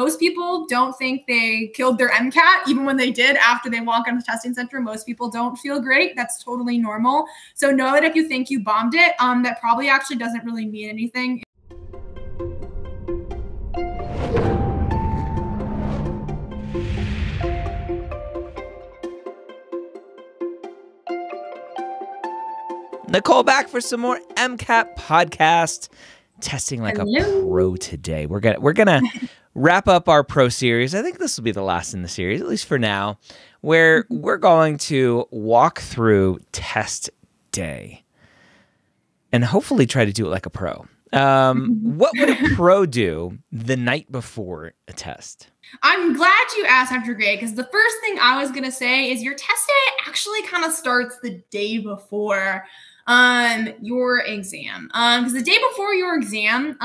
Most people don't think they killed their MCAT, even when they did after they walk into the testing center. Most people don't feel great. That's totally normal. So know that if you think you bombed it, that probably actually doesn't really mean anything. Nicole back for some more MCAT podcast. Testing like a pro today. We're gonna wrap up our pro series. I think this will be the last in the series, at least for now, where we're going to walk through test day and hopefully try to do it like a pro. What would a pro do the night before a test? I'm glad you asked, Dr. Gray, because the first thing I was going to say is your test day actually kind of starts the day before your exam. Because the day before your exam,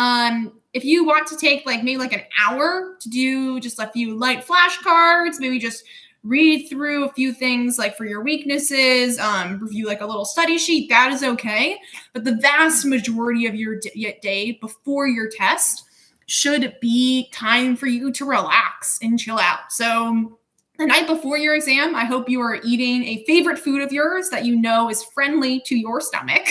if you want to take maybe an hour to do just a few light flashcards, maybe just read through a few things for your weaknesses, review a little study sheet, that is okay. But the vast majority of your day before your test should be time for you to relax and chill out. So the night before your exam, I hope you are eating a favorite food of yours that you know is friendly to your stomach.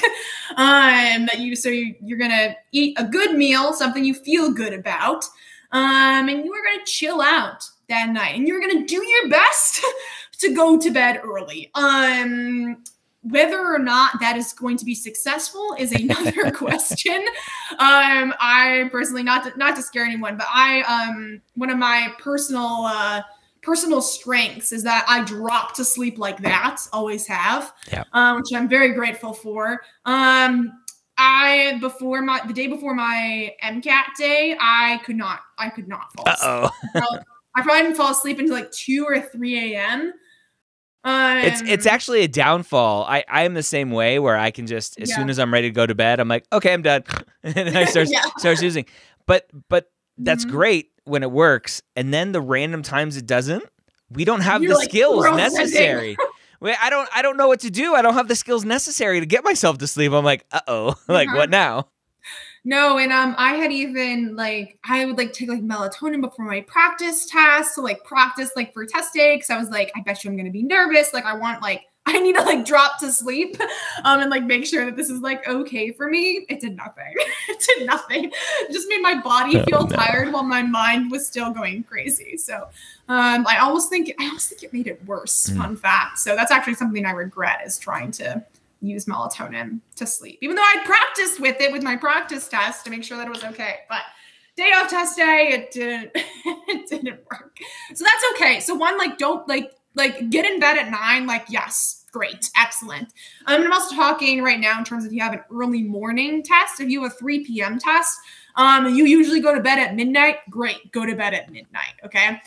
So you're gonna eat a good meal, something you feel good about, and you are gonna chill out that night, and you're gonna do your best to go to bed early. Whether or not that is going to be successful is another question. I personally, not to scare anyone, but one of my personal strengths is that I drop to sleep like that, always have, which I'm very grateful for. The day before my MCAT day, I could not fall asleep. I probably didn't fall asleep until 2 or 3 a.m. It's actually a downfall. I am the same way where I can just, as soon as I'm ready to go to bed, I'm like, okay, I'm done. And I start using. But that's great when it works. And then the random times it doesn't, we don't have the skills necessary. I don't know what to do. I don't have the skills necessary to get myself to sleep. I'm like, what now? No, and I had even I would take melatonin before my practice test to practice for test day, because I was I bet you I'm gonna be nervous. I need to drop to sleep and make sure that this is okay for me. It did nothing. It did nothing. It just made my body feel tired while my mind was still going crazy. So I almost think it made it worse. Fun fact. So that's actually something I regret, is trying to use melatonin to sleep, even though I practiced with it with my practice test to make sure that it was okay. But day of test day, it didn't work. So that's okay. So one, don't get in bed at 9. Yes, great, excellent. I'm also talking right now in terms of if you have an early morning test. If you have a 3 p.m. test, you usually go to bed at midnight. Great, go to bed at midnight. Okay.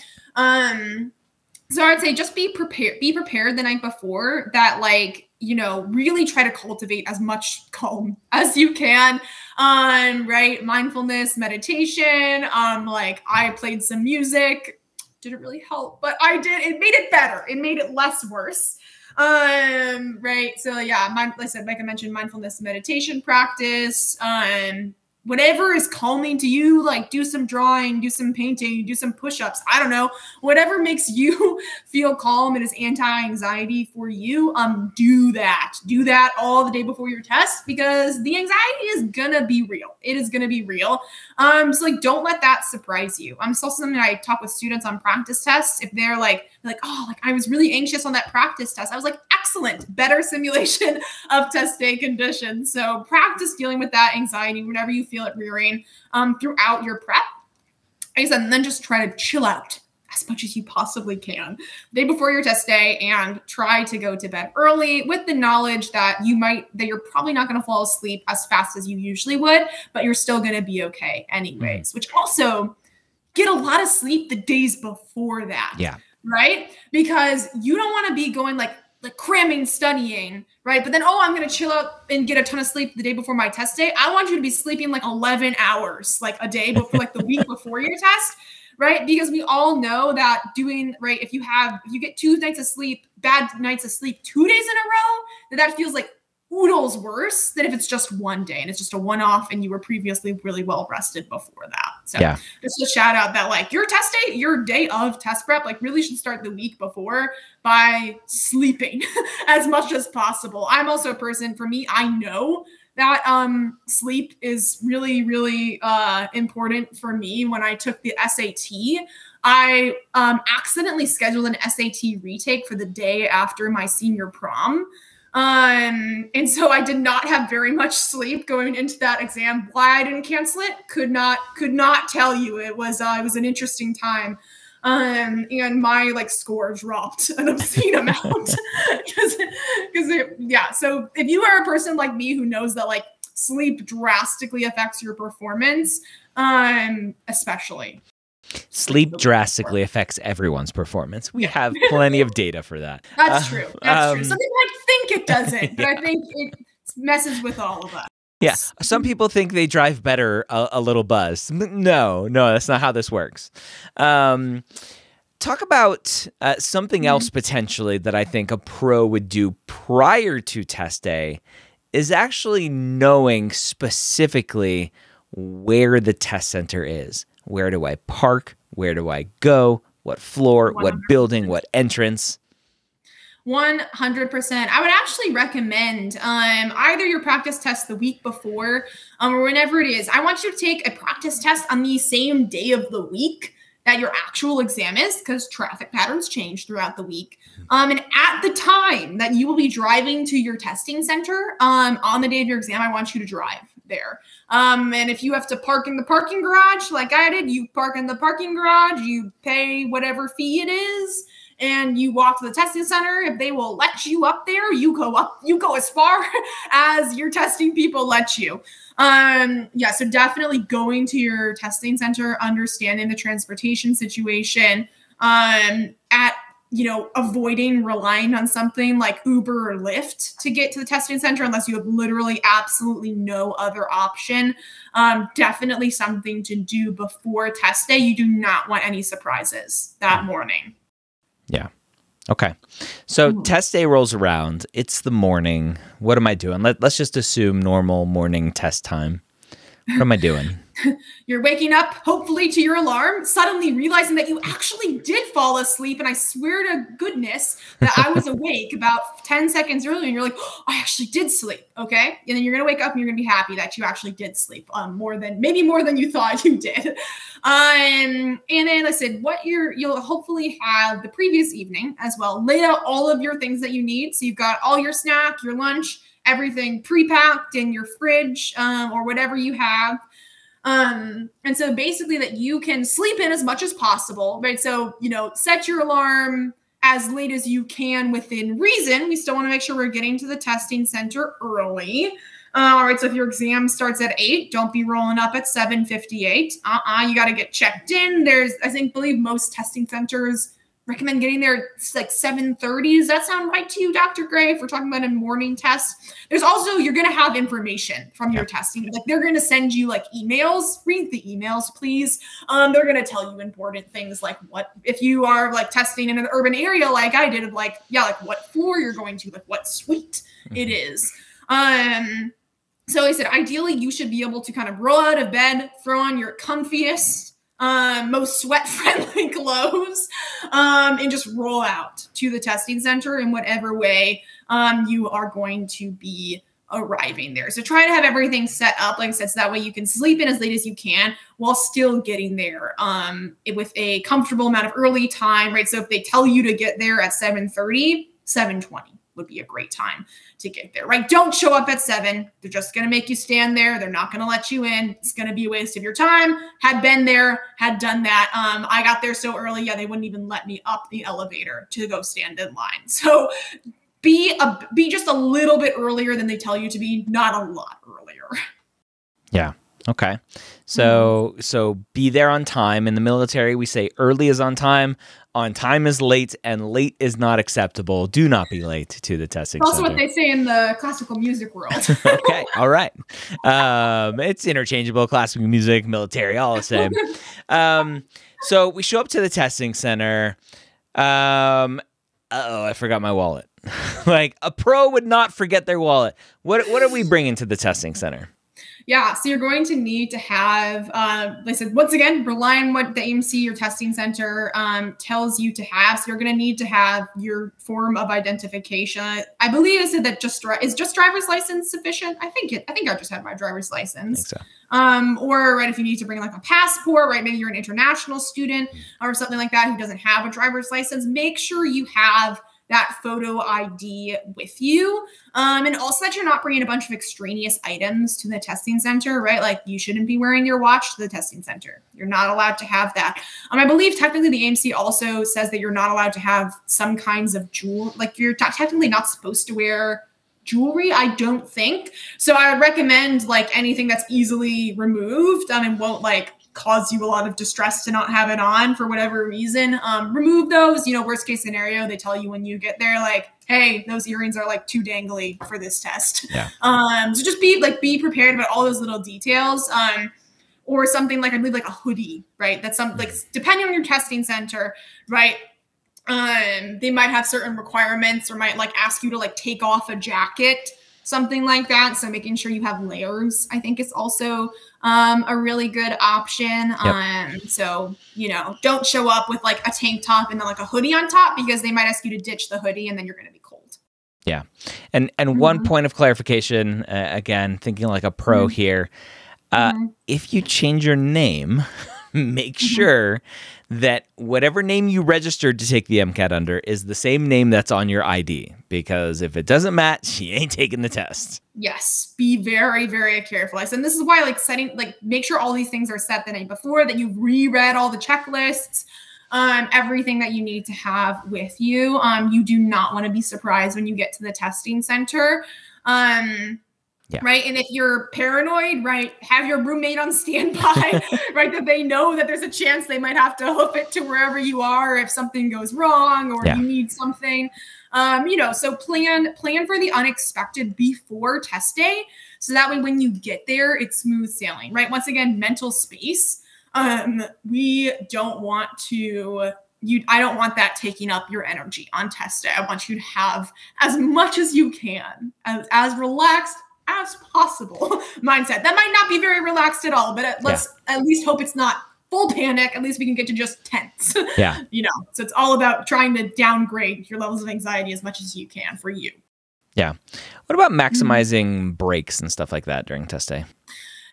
So I'd say just be prepared. Be prepared the night before that. Really try to cultivate as much calm as you can. Right. Mindfulness, meditation. I played some music. Didn't really help, but I did. It made it better. It made it less worse. Right. So like I mentioned, mindfulness, meditation practice. Whatever is calming to you, do some drawing, do some painting, do some push-ups. I don't know, whatever makes you feel calm and is anti-anxiety for you, do that. Do that all the day before your test, because the anxiety is gonna be real. It is gonna be real. So don't let that surprise you. It's also something I talk with students on practice tests. If they're I was really anxious on that practice test. I was excellent, better simulation of test day conditions. So practice dealing with that anxiety whenever you feel it rearing throughout your prep. Like I said, and then just try to chill out as much as you possibly can the day before your test day, and try to go to bed early with the knowledge that you're probably not going to fall asleep as fast as you usually would, but you're still going to be okay anyways, which also get a lot of sleep the days before that. Yeah. Right? Because you don't want to be going cramming, studying, right? But then, I'm going to chill out and get a ton of sleep the day before my test day. I want you to be sleeping 11 hours, a day before, the week before your test, right? Because we all know that if you get 2 nights of sleep, bad nights of sleep 2 days in a row, that feels oodles worse than if it's just one day and it's just a one-off and you were previously really well rested before that. So just a shout out that like your test day, your day of test prep, like really should start the week before by sleeping as much as possible. I'm also a person, for me, I know that sleep is really, really important for me. When I took the SAT, I accidentally scheduled an SAT retake for the day after my senior prom. And so I did not have very much sleep going into that exam. Why I didn't cancel it, could not tell you. It was an interesting time. And my like score dropped an obscene amount because so if you are a person like me who knows that like sleep drastically affects your performance, especially sleep drastically affects everyone's performance. We have plenty of data for that. That's true. That's true. Some people like think it doesn't, but I think it messes with all of us. Yeah. Some people think they drive better a little buzzed. No, that's not how this works. Talk about something else potentially that I think a pro would do prior to test day is actually knowing specifically where the test center is. Where do I park? Where do I go? What floor? 100%. What building? What entrance? 100%. I would actually recommend either your practice test the week before or whenever it is. I want you to take a practice test on the same day of the week that your actual exam is, because traffic patterns change throughout the week. And at the time that you will be driving to your testing center on the day of your exam, I want you to drive there. And if you have to park in the parking garage like I did, you park in the parking garage, you pay whatever fee it is, and you walk to the testing center. If they will let you up there, you go as far as your testing people let you. So definitely going to your testing center, understanding the transportation situation, avoiding relying on something like Uber or Lyft to get to the testing center unless you have literally absolutely no other option. Definitely something to do before test day. You do not want any surprises that morning. Yeah. Okay. So test day rolls around. It's the morning. What am I doing? Let's just assume normal morning test time. What am I doing? You're waking up, hopefully, to your alarm, suddenly realizing that you actually did fall asleep. And I swear to goodness that I was awake about 10 seconds earlier. And you're like, oh, I actually did sleep. Okay. And then you're going to wake up and you're going to be happy that you actually did sleep maybe more than you thought you did. And then I said, you'll hopefully have the previous evening as well, laid out all of your things that you need. So you've got all your snack, your lunch, everything pre-packed in your fridge, or whatever you have. And so basically that you can sleep in as much as possible, right? So, set your alarm as late as you can within reason. We still want to make sure we're getting to the testing center early. All right. So if your exam starts at 8, don't be rolling up at 7:58. You got to get checked in. Believe most testing centers recommend getting there like 7:30. Does that sound right to you, Dr. Gray? If we're talking about a morning test, there's also, you're going to have information from your testing. Like they're going to send you like emails, read the emails, please. They're going to tell you important things like if you are like testing in an urban area, like I did, like what floor you're going to, like what suite it is. So I said, ideally you should be able to kind of roll out of bed, throw on your comfiest, most sweat-friendly clothes, and just roll out to the testing center in whatever way you are going to be arriving there. So try to have everything set up, like I said, so that way you can sleep in as late as you can while still getting there with a comfortable amount of early time, right? So if they tell you to get there at 7:30, 7:20 would be a great time to get there, right? Don't show up at 7. They're just going to make you stand there. They're not going to let you in. It's going to be a waste of your time. Had been there, had done that. I got there so early. Yeah, they wouldn't even let me up the elevator to go stand in line. So be just a little bit earlier than they tell you to be, not a lot earlier. Yeah. Okay. So be there on time. In the military, we say early is on time is late, and late is not acceptable. Do not be late to the testing That's also center. What they say in the classical music world. Okay. All right. It's interchangeable, classical music, military, all the same. So we show up to the testing center. I forgot my wallet. Like a pro would not forget their wallet. What are we bringing to the testing center? Yeah, so you're going to need to have, like I said, once again, rely on what the AMC or testing center tells you to have. So you're going to need to have your form of identification. I believe it said that is just driver's license sufficient? I think I just had my driver's license. I think so. Or right, if you need to bring like a passport, right? Maybe you're an international student or something like that who doesn't have a driver's license. Make sure you have that photo ID with you. And also that you're not bringing a bunch of extraneous items to the testing center, right? Like you shouldn't be wearing your watch to the testing center. You're not allowed to have that. I believe technically the AMC also says that you're not allowed to have some kinds of jewelry, like you're technically not supposed to wear jewelry, I don't think. So I would recommend like anything that's easily removed and won't like cause you a lot of distress to not have it on for whatever reason. Remove those, worst case scenario, they tell you when you get there, like, hey, those earrings are like too dangly for this test. Yeah. So just be prepared about all those little details. Or something like, I believe like a hoodie, right? That's something like, depending on your testing center, right? They might have certain requirements or might like ask you to like take off a jacket, something like that. So making sure you have layers, I think is also a really good option. Yep. So, don't show up with like a tank top and then like a hoodie on top because they might ask you to ditch the hoodie and then you're going to be cold. Yeah. And one point of clarification, again, thinking like a pro here, if you change your name, make sure that whatever name you registered to take the MCAT under is the same name that's on your ID, because if it doesn't match, you ain't taking the test. Yes, be very, very careful. And this is why make sure all these things are set the night before, that you've reread all the checklists, everything that you need to have with you. You do not want to be surprised when you get to the testing center. Yeah. Right. And if you're paranoid, right, have your roommate on standby, right, that they know that there's a chance they might have to hoof it to wherever you are if something goes wrong or you need something. So plan for the unexpected before test day. So that way when you get there, it's smooth sailing, right? Once again, mental space. We don't want to I don't want that taking up your energy on test day. I want you to have as much as you can, as relaxed as possible mindset. That might not be very relaxed at all, but let's at least hope it's not full panic. At least we can get to just tense. Yeah. So it's all about trying to downgrade your levels of anxiety as much as you can for you. Yeah. What about maximizing breaks and stuff like that during test day?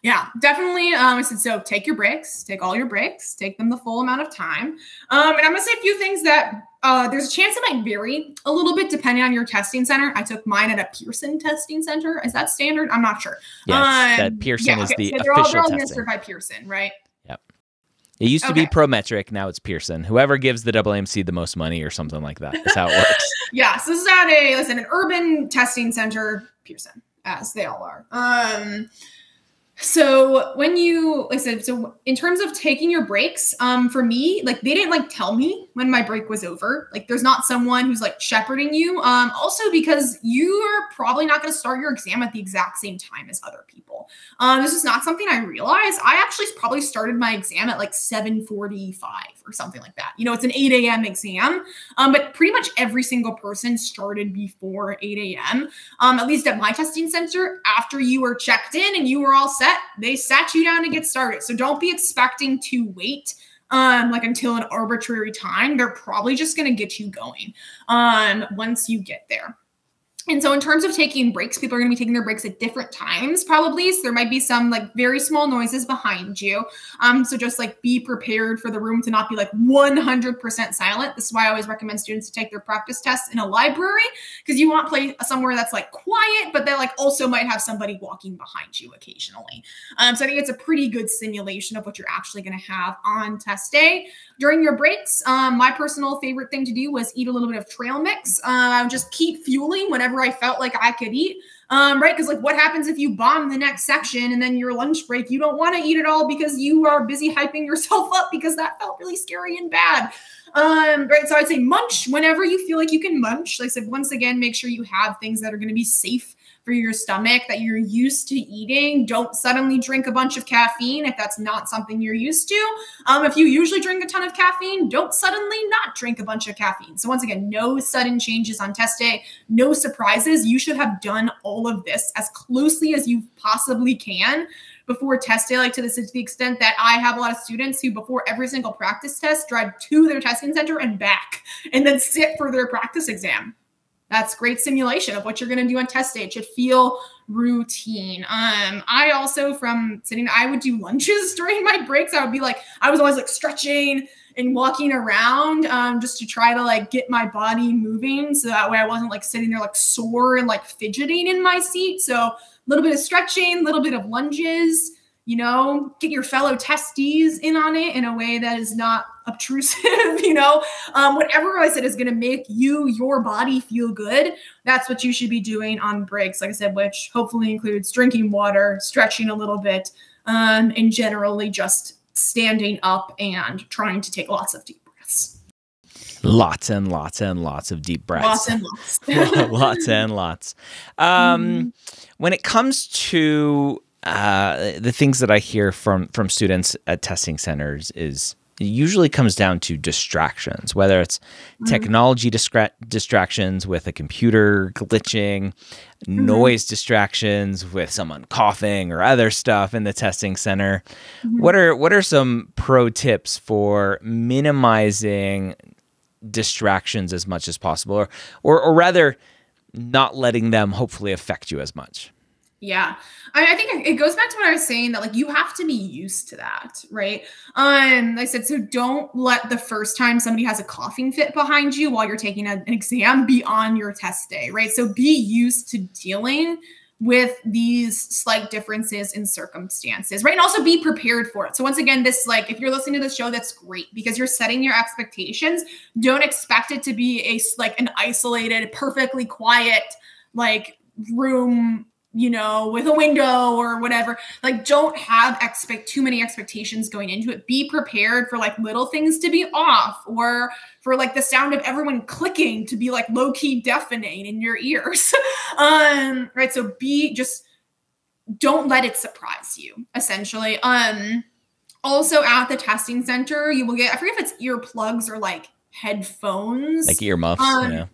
Yeah, definitely. I said, so take your breaks, take all your breaks, take them the full amount of time. And I'm going to say a few things that there's a chance it might vary a little bit depending on your testing center. I took mine at a Pearson testing center. Is that standard? I'm not sure. Yes, that Pearson is the they're official all testing. administered by Pearson, right? Yep. It used to be Prometric. Now it's Pearson. Whoever gives the AAMC the most money or something like that is how it works. Yeah. So this is at an urban testing center, Pearson, as they all are. So when you, like I said, so in terms of taking your breaks, for me, like they didn't tell me when my break was over. Like there's not someone who's shepherding you. Also because you are probably not going to start your exam at the exact same time as other people. This is not something I realized. I actually probably started my exam at 7:45 or something like that. It's an 8 a.m. exam, but pretty much every single person started before 8 a.m. At least at my testing center, after you were checked in and you were all set, they sat you down to get started. So don't be expecting to wait until an arbitrary time. They're probably just going to get you going once you get there. And so in terms of taking breaks, people are going to be taking their breaks at different times probably. So there might be some very small noises behind you. So just be prepared for the room to not be 100% silent. This is why I always recommend students to take their practice tests in a library, because you want to play somewhere that's quiet, but that also might have somebody walking behind you occasionally. So I think it's a pretty good simulation of what you're actually going to have on test day. During your breaks, my personal favorite thing to do was eat a little bit of trail mix. I would just keep fueling whenever I felt like I could eat, right? Because what happens if you bomb the next section and then your lunch break, you don't want to eat it all because you are busy hyping yourself up because that felt really scary and bad. Right. So I'd say munch whenever you feel like you can munch. Like I said, once again, make sure you have things that are going to be safe for your stomach that you're used to eating. Don't suddenly drink a bunch of caffeine if that's not something you're used to. If you usually drink a ton of caffeine, don't suddenly not drink a bunch of caffeine. So once again, no sudden changes on test day, no surprises. You should have done all of this as closely as you possibly can before test day, like to the extent that I have a lot of students who before every single practice test drive to their testing center and back and then sit for their practice exam. That's great simulation of what you're going to do on test day. It should feel routine. I also from sitting, I would do lunges during my breaks. I was always like stretching and walking around just to try to like get my body moving. So that way I wasn't like sitting there like sore and like fidgeting in my seat. So a little bit of stretching, a little bit of lunges, you know, get your fellow testies in on it in a way that is not obtrusive, you know, whatever I said is going to make your body feel good. That's what you should be doing on breaks. Like I said, which hopefully includes drinking water, stretching a little bit, and generally just standing up and trying to take lots of deep breaths. Lots and lots and lots of deep breaths. Lots and lots. Lots and lots. When it comes to the things that I hear from students at testing centers is it usually comes down to distractions, whether it's technology distractions with a computer glitching, noise distractions with someone coughing or other stuff in the testing center. What are some pro tips for minimizing distractions as much as possible, or rather not letting them hopefully affect you as much? Yeah. I think it goes back to what I was saying that like you have to be used to that, right? Like I said, so don't let the first time somebody has a coughing fit behind you while you're taking an exam be on your test day, right? So be used to dealing with these slight differences in circumstances, right? And also be prepared for it. So once again, this like, if you're listening to the show, that's great because you're setting your expectations. Don't expect it to be like an isolated, perfectly quiet, like room, you know, with a window or whatever. Like don't have too many expectations going into it. Be prepared for like little things to be off or for like the sound of everyone clicking to be like low key deafening in your ears. Right. So don't let it surprise you essentially. Also at the testing center, you will get, I forget if it's earplugs or like headphones. Like earmuffs. Yeah.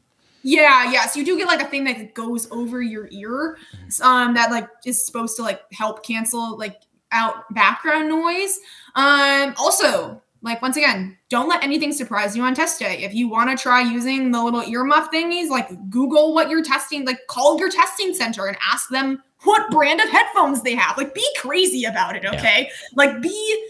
Yeah, yes, you do get like a thing that goes over your ear, that like is supposed to like help cancel like out background noise. Also, like once again, don't let anything surprise you on test day. If you want to try using the little earmuff thingies, like Google what you're testing, like call your testing center and ask them what brand of headphones they have. Like be crazy about it, okay? Yeah. Like be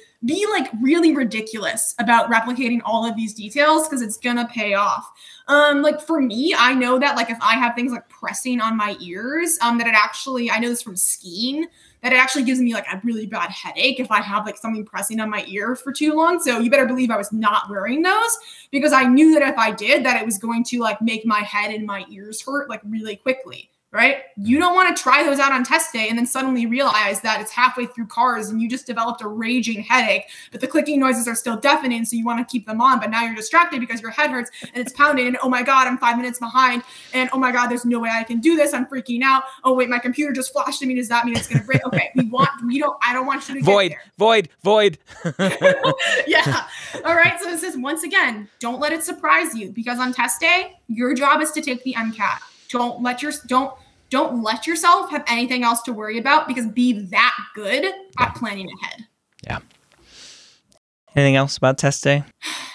like really ridiculous about replicating all of these details because it's gonna pay off. Like for me, I know that like if I have things like pressing on my ears, that it actually, I know this from skiing, that it actually gives me like a really bad headache if I have like something pressing on my ear for too long. So you better believe I was not wearing those because I knew that if I did, that it was going to like make my head and my ears hurt like really quickly. Right? You don't want to try those out on test day and then suddenly realize that it's halfway through cars and you just developed a raging headache, but the clicking noises are still deafening. So you want to keep them on, but now you're distracted because your head hurts and it's pounding. And oh my God, I'm 5 minutes behind. And oh my God, there's no way I can do this. I'm freaking out. Oh wait, my computer just flashed at me. Does that mean it's going to break? Okay. I don't want you to void. Yeah. All right. So this is once again, don't let it surprise you because on test day, your job is to take the MCAT. Don't let yourself have anything else to worry about because be that good at planning ahead. Yeah. Anything else about test day?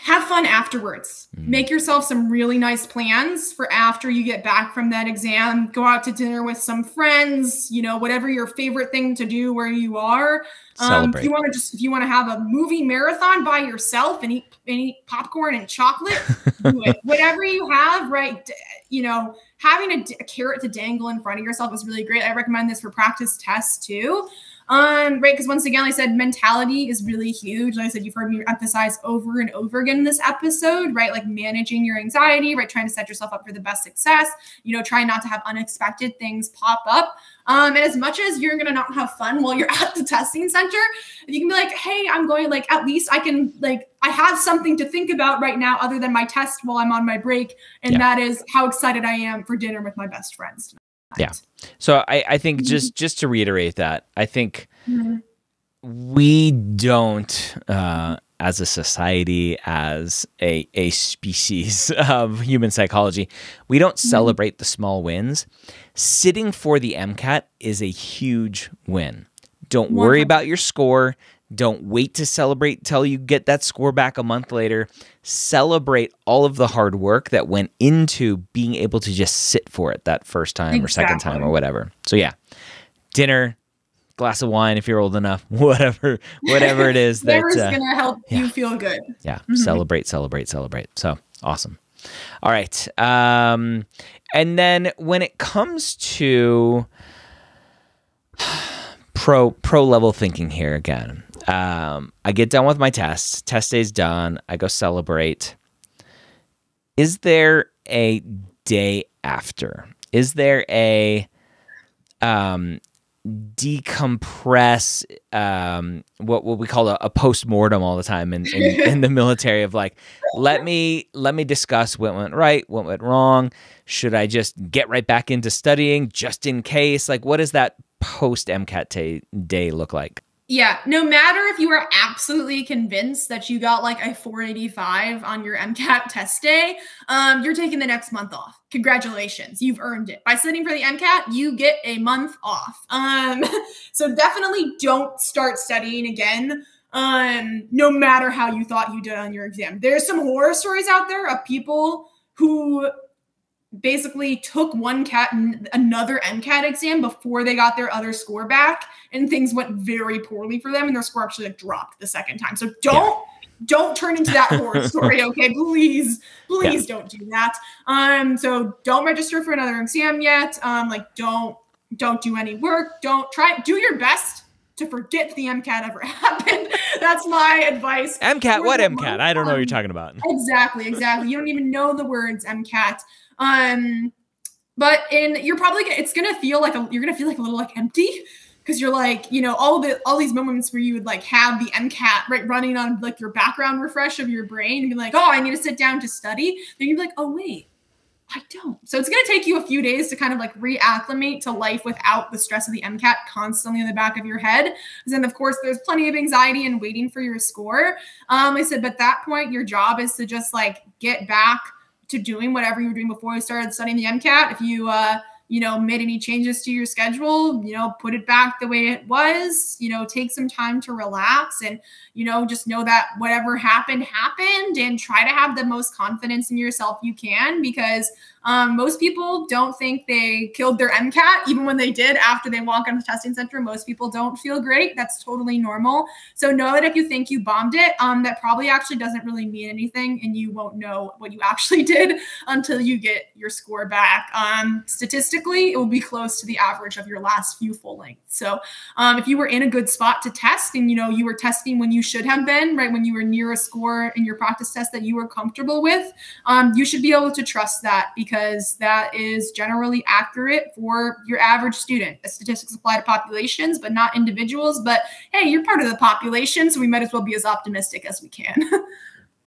Have fun afterwards. Make yourself some really nice plans for after you get back from that exam. Go out to dinner with some friends, you know, whatever your favorite thing to do where you are. Celebrate. If you want to have a movie marathon by yourself and eat popcorn and chocolate, do it. Whatever you have, right? You know, having a carrot to dangle in front of yourself is really great. I recommend this for practice tests too. Right, because once again, like I said, mentality is really huge. Like I said, you've heard me emphasize over and over again in this episode, right? Like managing your anxiety, right? Trying to set yourself up for the best success, you know, trying not to have unexpected things pop up. And as much as you're going to not have fun while you're at the testing center, you can be like, hey, I'm going like, at least I can like, I have something to think about right now other than my test while I'm on my break. And that is how excited I am for dinner with my best friends tonight. Yeah. So I think just to reiterate that, I think we don't, as a society, as a species of human psychology, we don't celebrate the small wins. Sitting for the MCAT is a huge win. Don't worry about your score. Don't wait to celebrate till you get that score back a month later. Celebrate all of the hard work that went into being able to just sit for it that first time or second time or whatever. So yeah, dinner, glass of wine if you're old enough, whatever it is whatever's gonna help you feel good. Yeah, celebrate. So awesome. All right, and then when it comes to pro level thinking here again, I get done with my test day's done, I go celebrate. Is there a day after? Is there a decompress, what we call a post-mortem all the time in the military, of like, let me discuss what went right, what went wrong. Should I just get right back into studying just in case? Like, what does that post MCAT day look like? Yeah, no matter if you are absolutely convinced that you got like a 485 on your MCAT test day, you're taking the next month off. Congratulations, you've earned it. By sitting for the MCAT, you get a month off. So definitely don't start studying again, no matter how you thought you did on your exam. There's some horror stories out there of people who basically took one CAT and another MCAT exam before they got their other score back, and things went very poorly for them, and their score actually like dropped the second time. So don't turn into that horror story, okay? Please don't do that. So don't register for another exam yet. Like don't do any work. Do your best to forget the MCAT ever happened. That's my advice. MCAT? What MCAT? I don't know what you're talking about. Exactly. You don't even know the words MCAT. But it's gonna feel like you're gonna feel like a little like empty, because you're like, all these moments where you would like have the MCAT right running on like your background refresh of your brain and be like, oh, I need to sit down to study. Then you'd be like, oh wait, I don't. So it's gonna take you a few days to kind of like reacclimate to life without the stress of the MCAT constantly in the back of your head. And then of course there's plenty of anxiety and waiting for your score. I said, but at that point, your job is to just like get back to doing whatever you were doing before you started studying the MCAT. If you, made any changes to your schedule, put it back the way it was, take some time to relax and, just know that whatever happened, and try to have the most confidence in yourself you can, because most people don't think they killed their MCAT. Even when they did, after they walk into the testing center, most people don't feel great. That's totally normal. So know that if you think you bombed it, that probably actually doesn't really mean anything, and you won't know what you actually did until you get your score back. Statistically, it will be close to the average of your last few full lengths. So if you were in a good spot to test, and you were testing when you should have been, right, when you were near a score in your practice test that you were comfortable with, you should be able to trust that, because that is generally accurate for your average student. The statistics apply to populations, but not individuals. But hey, you're part of the population, so we might as well be as optimistic as we can.